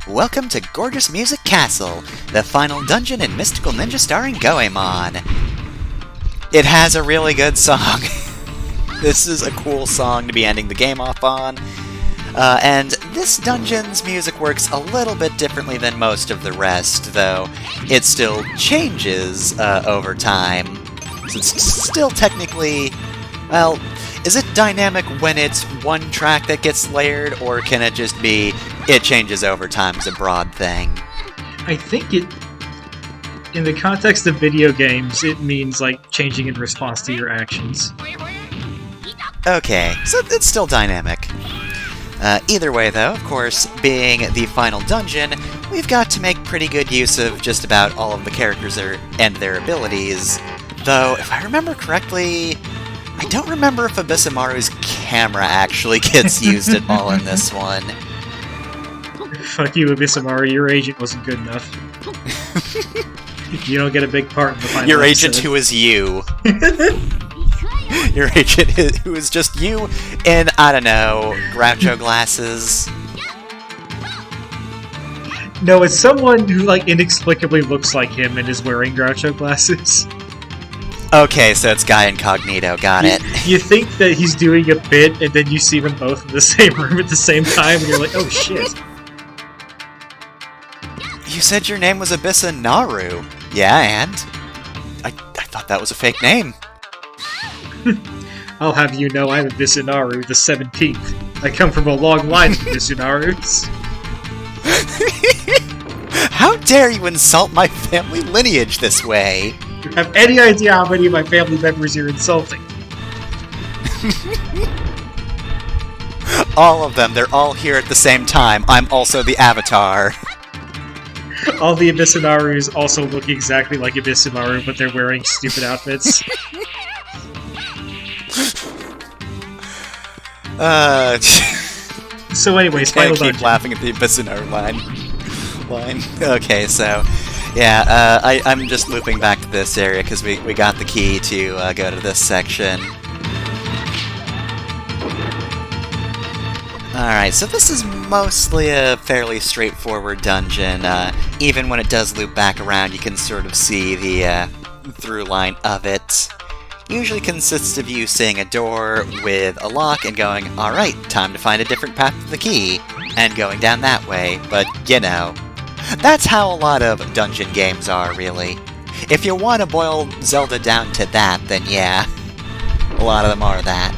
Welcome to Gorgeous Music Castle, the final dungeon in Mystical Ninja starring Goemon. It has a really good song. This is a cool song to be ending the game off on. And this dungeon's music works a little bit differently than most of the rest, though it still changes over time. So it's still technically, well, is it dynamic when it's one track that gets layered, or can it just be it changes over time as a broad thing? I think it, in the context of video games, it means like changing in response to your actions. Okay, so it's still dynamic. Either way, though, of course, being the final dungeon, we've got to make pretty good use of just about all of the characters and their abilities. Though, if I remember correctly, I don't remember if Abysamaru's camera actually gets used at all in this one. Fuck you, Abysamaru, your agent wasn't good enough. You don't get a big part in the final Your episode. agent who is you. Your agent who is just you in, I don't know, Groucho glasses. No, it's someone who like inexplicably looks like him and is wearing Groucho glasses. Okay, so it's Guy Incognito, got it. You think that he's doing a bit, and then you see them both in the same room at the same time, and you're like, oh shit. You said your name was Abysanaru. Yeah, and? I thought that was a fake name. I'll have you know I'm Abysanaru the 17th. I come from a long line of Abysanarus. How dare you insult my family lineage this way? You have any idea how many of my family members you're insulting? All of them. They're all here at the same time. I'm also the Avatar. All the Abysanarus also look exactly like Abysamaru, but they're wearing stupid outfits. So anyways, I final keep dungeon. laughing at the Abysanaru line. Okay, so... yeah, I'm just looping back to this area because we got the key to go to this section. Alright, so this is mostly a fairly straightforward dungeon. Even when it does loop back around, you can sort of see the through line of it. Usually consists of you seeing a door with a lock and going, alright, time to find a different path to the key, and going down that way, but, you know, that's how a lot of dungeon games are, really. If you want to boil Zelda down to that, then yeah, a lot of them are that.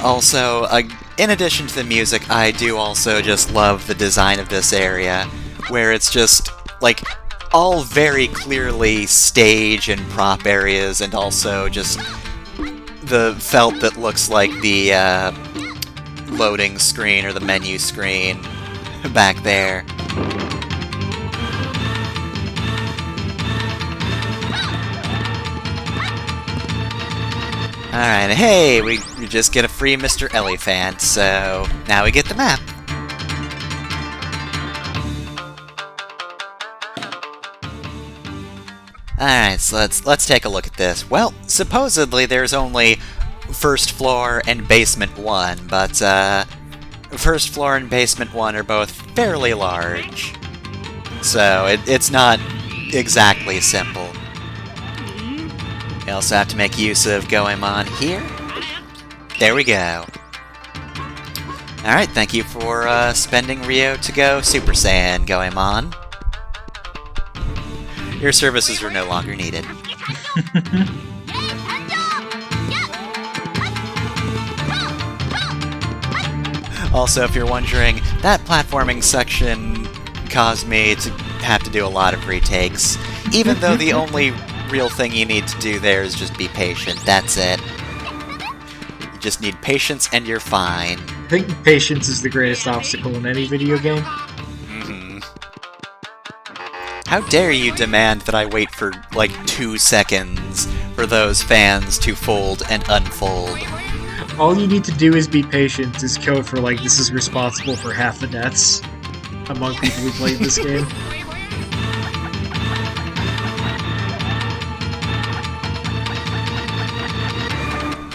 Also, in addition to the music, I do also just love the design of this area, where it's just, like, all very clearly stage and prop areas, and also just the felt that looks like the loading screen or the menu screen back there. Alright, hey, we just get a free Mr. Elephant, so now we get the map. Alright, so let's take a look at this. Well, supposedly there's only first floor and basement 1, but first floor and basement 1 are both fairly large. So it's not exactly simple. You also have to make use of Goemon here. There we go. Alright, thank you for spending Rio to go Super Saiyan, Goemon. Your services are no longer needed. Also, if you're wondering, that platforming section caused me to have to do a lot of retakes, even though the only real thing you need to do there is just be patient. That's it. You just need patience and you're fine. I think patience is the greatest obstacle in any video game. How dare you demand that I wait for, like, 2 seconds for those fans to fold and unfold? All you need to do is be patient is code for, like, this is responsible for half the deaths among people who played this game.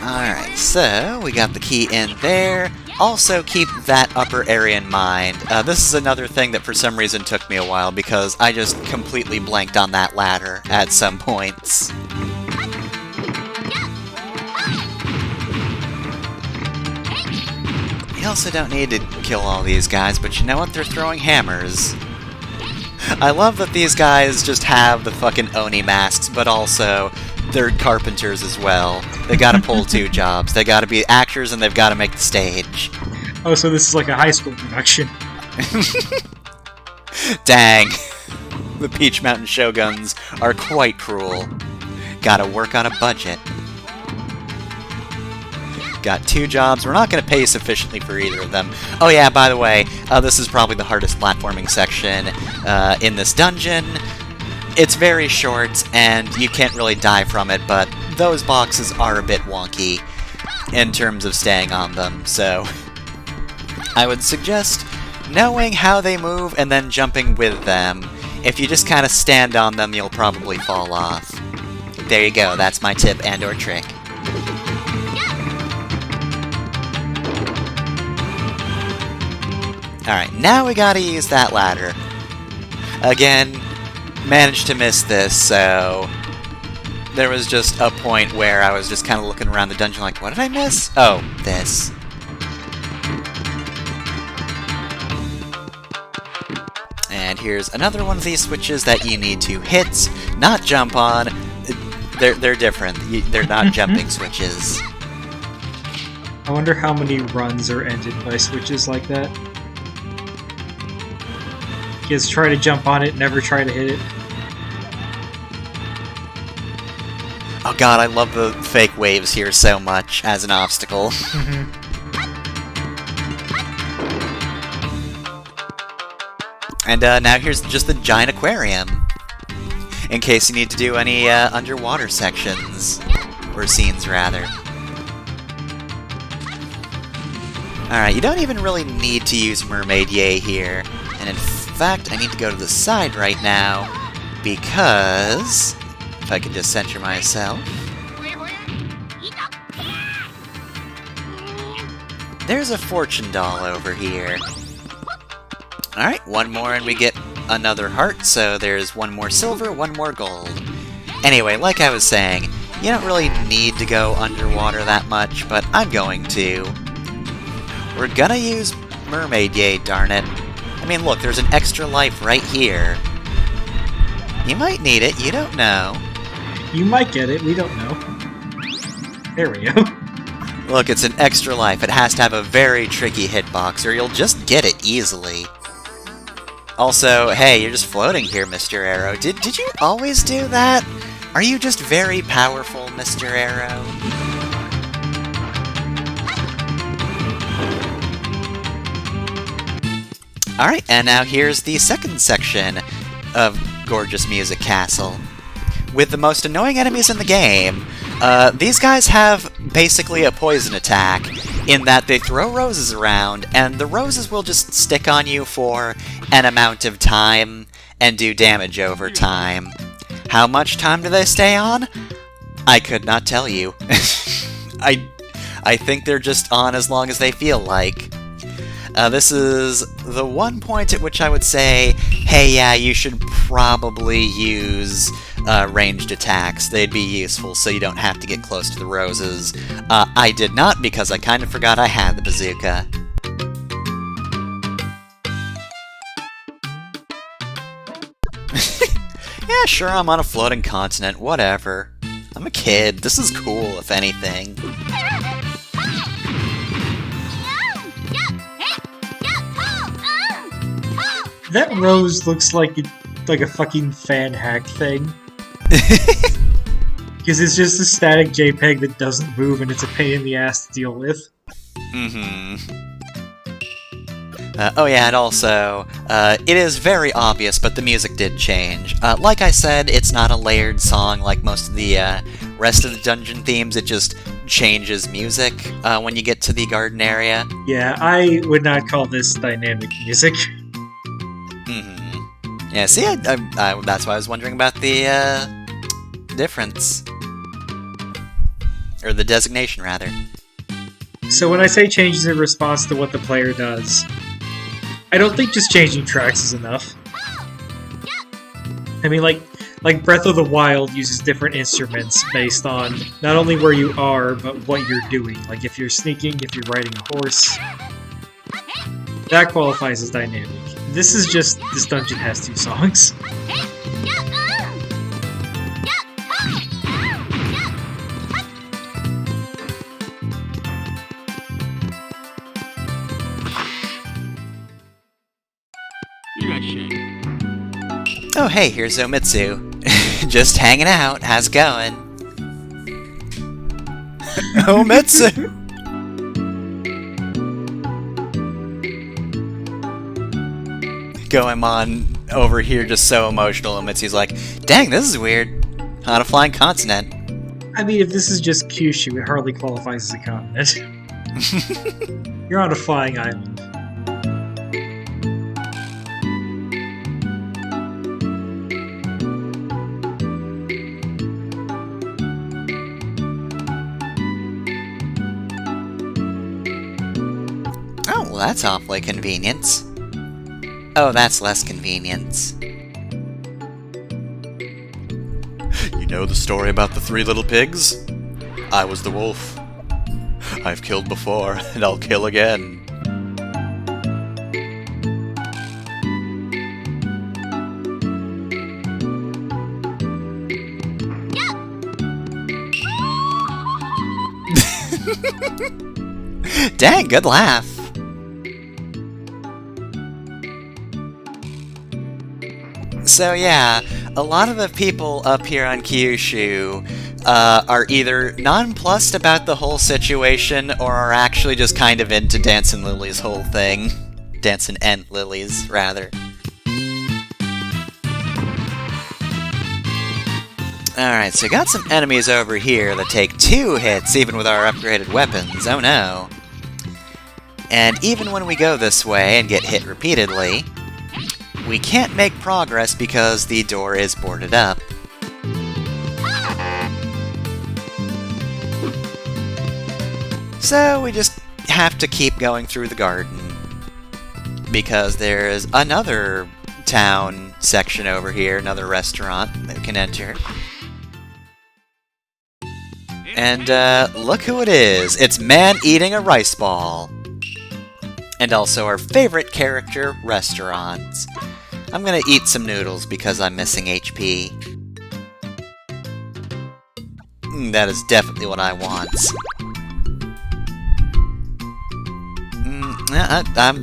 Alright, so we got the key in there. Also keep that upper area in mind. This is another thing that for some reason took me a while because I just completely blanked on that ladder at some points. You also don't need to kill all these guys, but you know what? They're throwing hammers. I love that these guys just have the fucking Oni masks, but also they're carpenters as well. They gotta pull 2 jobs. They gotta be actors and they've gotta make the stage. Oh, so this is like a high school production. Dang. The Peach Mountain Shoguns are quite cruel. Gotta work on a budget. Got 2 jobs. We're not going to pay sufficiently for either of them. Oh yeah, by the way, this is probably the hardest platforming section in this dungeon. It's very short, and you can't really die from it, but those boxes are a bit wonky in terms of staying on them, so I would suggest knowing how they move and then jumping with them. If you just kind of stand on them, you'll probably fall off. There you go, that's my tip and/or trick. Alright, now we gotta use that ladder. Again, managed to miss this, so there was just a point where I was just kind of looking around the dungeon like, what did I miss? Oh, this. And here's another one of these switches that you need to hit, not jump on. They're different. They're not jumping switches. I wonder how many runs are ended by switches like that. Kids try to jump on it, never try to hit it. Oh god, I love the fake waves here so much as an obstacle. And now here's just the giant aquarium. In case you need to do any underwater sections. Or scenes, rather. Alright, you don't even really need to use Mermaid Yay here. And in fact, I need to go to the side right now, because if I can just center myself. There's a fortune doll over here. Alright, one more and we get another heart, so there's 1 more silver, 1 more gold. Anyway, like I was saying, you don't really need to go underwater that much, but I'm going to. We're gonna use Mermaid Yay, darn it. I mean, look, there's an extra life right here. You might need it, you don't know. You might get it, we don't know. There we go. Look, it's an extra life. It has to have a very tricky hitbox, or you'll just get it easily. Also, hey, you're just floating here, Mr. Arrow. Did you always do that? Are you just very powerful, Mr. Arrow? Alright, and now here's the second section of Gorgeous Music Castle. With the most annoying enemies in the game, these guys have basically a poison attack, in that they throw roses around, and the roses will just stick on you for an amount of time, and do damage over time. How much time do they stay on? I could not tell you. I think they're just on as long as they feel like. This is the one point at which I would say, hey, yeah, you should probably use ranged attacks. They'd be useful so you don't have to get close to the roses. I did not because I kind of forgot I had the bazooka. Yeah, sure, I'm on a floating continent, whatever. I'm a kid. This is cool, if anything. That rose looks like a fucking fan hack thing. Because it's just a static JPEG that doesn't move and it's a pain in the ass to deal with. Oh yeah, and also, it is very obvious, but the music did change. Like I said, it's not a layered song like most of the rest of the dungeon themes, it just changes music when you get to the garden area. Yeah, I would not call this dynamic music. Yeah, see, that's why I was wondering about the difference. Or the designation, rather. So when I say changes in response to what the player does, I don't think just changing tracks is enough. I mean, like Breath of the Wild uses different instruments based on not only where you are, but what you're doing. Like if you're sneaking, if you're riding a horse, that qualifies as dynamic. This is just, this dungeon has 2 songs. Oh hey, here's Omitsu. Just hanging out, how's it going? Omitsu! Goemon over here just so emotional, Omitsu's like, dang, this is weird. On a flying continent. I mean, if this is just Kyushu, it hardly qualifies as a continent. You're on a flying island. Oh, well that's awfully convenient. Oh, that's less convenience. You know the story about the 3 little pigs? I was the wolf. I've killed before, and I'll kill again. Dang, good laugh. So yeah, a lot of the people up here on Kyushu are either nonplussed about the whole situation or are actually just kind of into Dancin' Lily's whole thing. Dancin' and Lily's, rather. Alright, so got some enemies over here that take 2 hits even with our upgraded weapons, oh no. And even when we go this way and get hit repeatedly, we can't make progress because the door is boarded up. So we just have to keep going through the garden. Because there's another town section over here, another restaurant that we can enter. And look who it is! It's Man eating a rice ball! And also our favorite character, restaurants. I'm gonna eat some noodles because I'm missing HP. That is definitely what I want.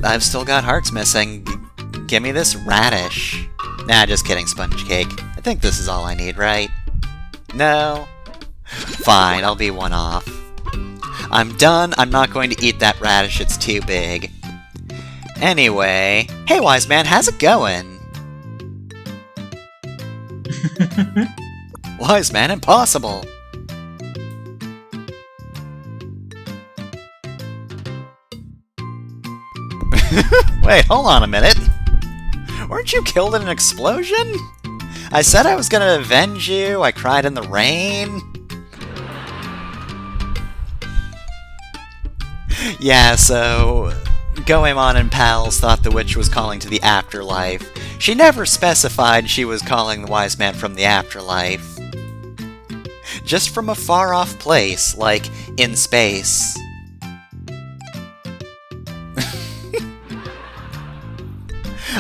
I've still got hearts missing. Give me this radish. Nah, just kidding, sponge cake. I think this is all I need, right? No? Fine, I'll be one off. I'm done. I'm not going to eat that radish, it's too big. Anyway, hey wise man, how's it going? Wise man, impossible! Wait, hold on a minute. Weren't you killed in an explosion? I said I was gonna avenge you, I cried in the rain. Yeah, so Goemon and pals thought the witch was calling to the afterlife. She never specified she was calling the wise man from the afterlife. Just from a far-off place, like in space.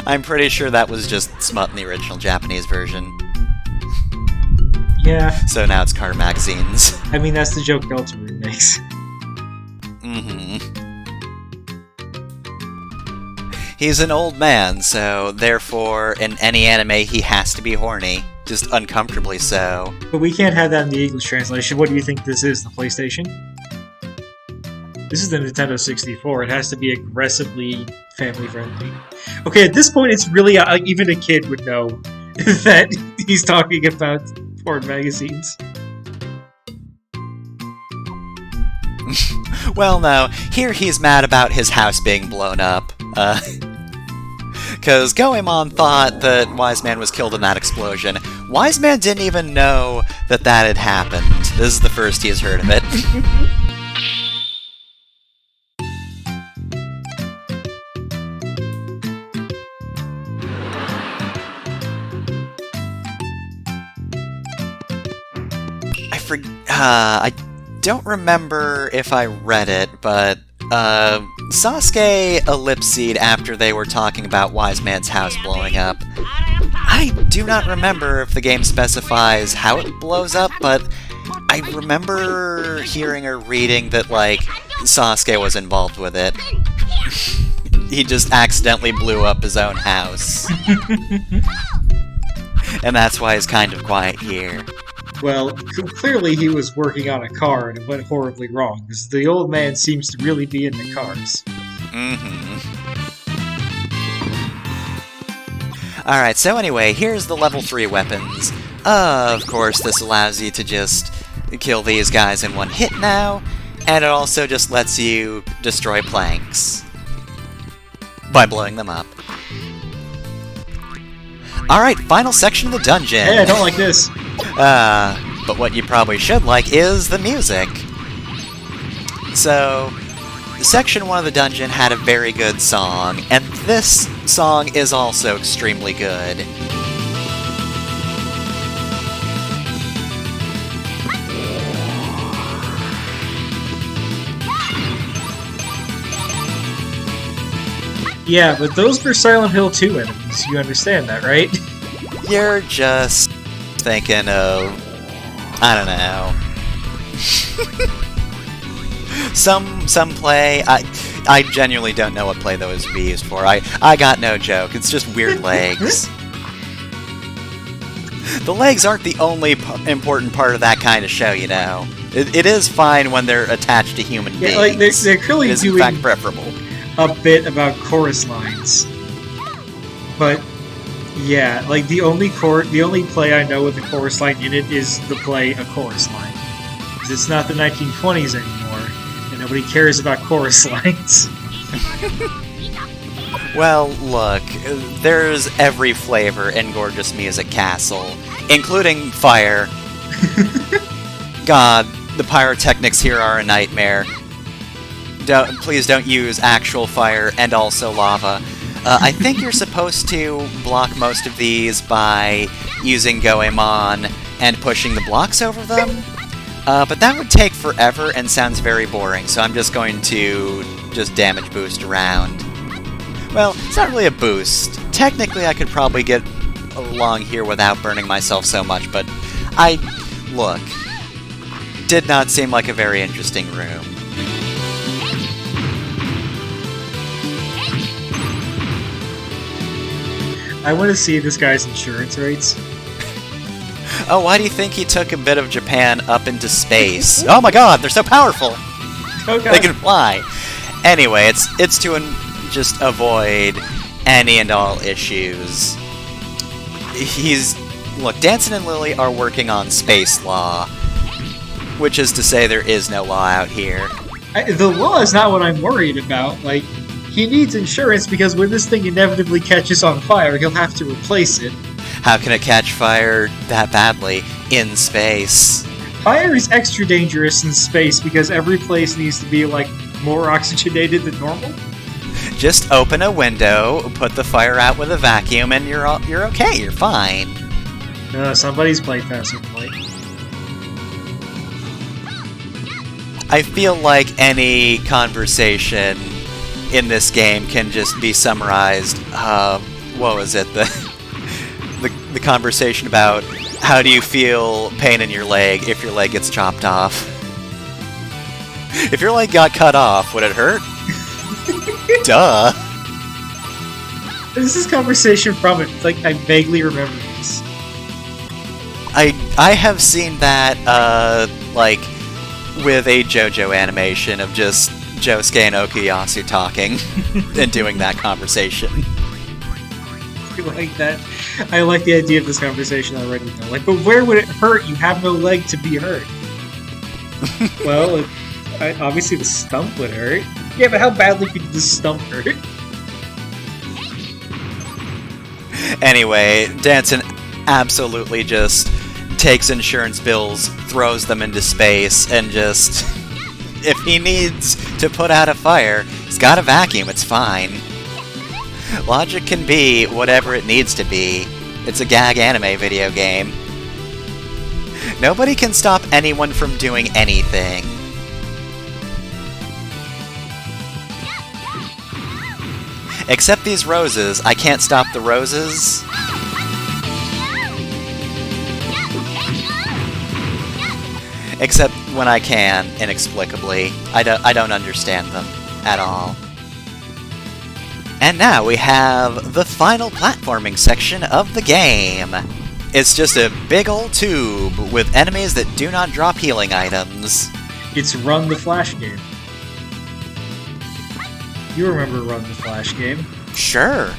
I'm pretty sure that was just smut in the original Japanese version. Yeah. So now it's Carter Magazines. I mean, that's the joke Deltarune makes. He's an old man, so therefore, in any anime, he has to be horny. Just uncomfortably so. But we can't have that in the English translation. What do you think this is, the PlayStation? This is the Nintendo 64. It has to be aggressively family-friendly. Okay, at this point, it's really... even a kid would know that he's talking about porn magazines. Well, no. Here he's mad about his house being blown up. Because Goemon thought that Wise Man was killed in that explosion. Wise Man didn't even know that that had happened. This is the first he has heard of it. I don't remember if I read it, but Sasuke ellipsed after they were talking about Wise Man's house blowing up. I do not remember if the game specifies how it blows up, but I remember hearing or reading that, like, Sasuke was involved with it. He just accidentally blew up his own house. And that's why he's kind of quiet here. Well, clearly he was working on a car and it went horribly wrong, because the old man seems to really be into cars. Alright, so anyway, here's the level 3 weapons. Of course, this allows you to just kill these guys in one hit now, and it also just lets you destroy planks by blowing them up. Alright, final section of the dungeon! Hey, I don't like this! But what you probably should like is the music. So, Section 1 of the dungeon had a very good song, and this song is also extremely good. Yeah, but those were Silent Hill 2 enemies, you understand that, right? You're just thinking of... I don't know. Some play... I genuinely don't know what play those would be used for. I got no joke. It's just weird legs. The legs aren't the only important part of that kind of show, you know. It is fine when they're attached to human beings. Like they're clearly it is, doing in fact, preferable. A bit about chorus lines. But, yeah, like the only play I know with a chorus line in it is the play A Chorus Line. Because it's not the 1920s anymore, and nobody cares about chorus lines. Well, look, there's every flavor in Gorgeous Music Castle, including fire. God, the pyrotechnics here are a nightmare. Please don't use actual fire and also lava. I think you're supposed to block most of these by using Goemon and pushing the blocks over them, but that would take forever and sounds very boring, so I'm just going to damage boost around. Well, it's not really a boost. Technically, I could probably get along here without burning myself so much, but look, did not seem like a very interesting room. I want to see this guy's insurance rates. Oh, why do you think he took a bit of Japan up into space? Oh my god, they're so powerful! Oh god. They can fly! Anyway, it's to just avoid any and all issues. Look, Danson and Lily are working on space law, which is to say there is no law out here. The law is not what I'm worried about. Like, he needs insurance because when this thing inevitably catches on fire, he'll have to replace it. How can it catch fire that badly in space? Fire is extra dangerous in space because every place needs to be, like, more oxygenated than normal. Just open a window, put the fire out with a vacuum, and you're okay, you're fine. Somebody's played faster than light. I feel like any conversation in this game can just be summarized. What was it? The conversation about how do you feel pain in your leg if your leg gets chopped off? If your leg got cut off, would it hurt? Duh. This is conversation from it. Like, I vaguely remember this. I have seen that, like, with a JoJo animation of just Josuke and Okuyasu talking and doing that conversation. I like that. I like the idea of this conversation already, though. Like, but where would it hurt? You have no leg to be hurt. Well, obviously the stump would hurt. Yeah, but how badly could the stump hurt? Anyway, Danson absolutely just takes insurance bills, throws them into space, and just... if he needs to put out a fire, he's got a vacuum, it's fine. Logic can be whatever it needs to be. It's a gag anime video game. Nobody can stop anyone from doing anything. Except these roses. I can't stop the roses. Except when I can, inexplicably. I don't understand them at all. And now we have the final platforming section of the game. It's just a big old tube with enemies that do not drop healing items. It's Run the Flash game. You remember Run the Flash game? Sure.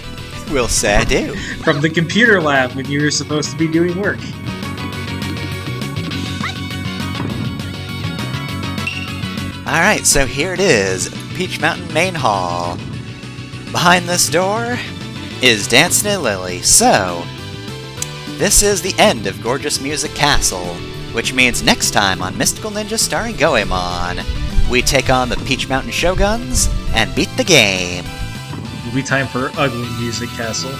We'll say I do. From the computer lab when you were supposed to be doing work. Alright, so here it is, Peach Mountain Main Hall. Behind this door is Dancing and Lily, so this is the end of Gorgeous Music Castle, which means next time on Mystical Ninja starring Goemon, we take on the Peach Mountain Shoguns and beat the game. It'll be time for Ugly Music Castle.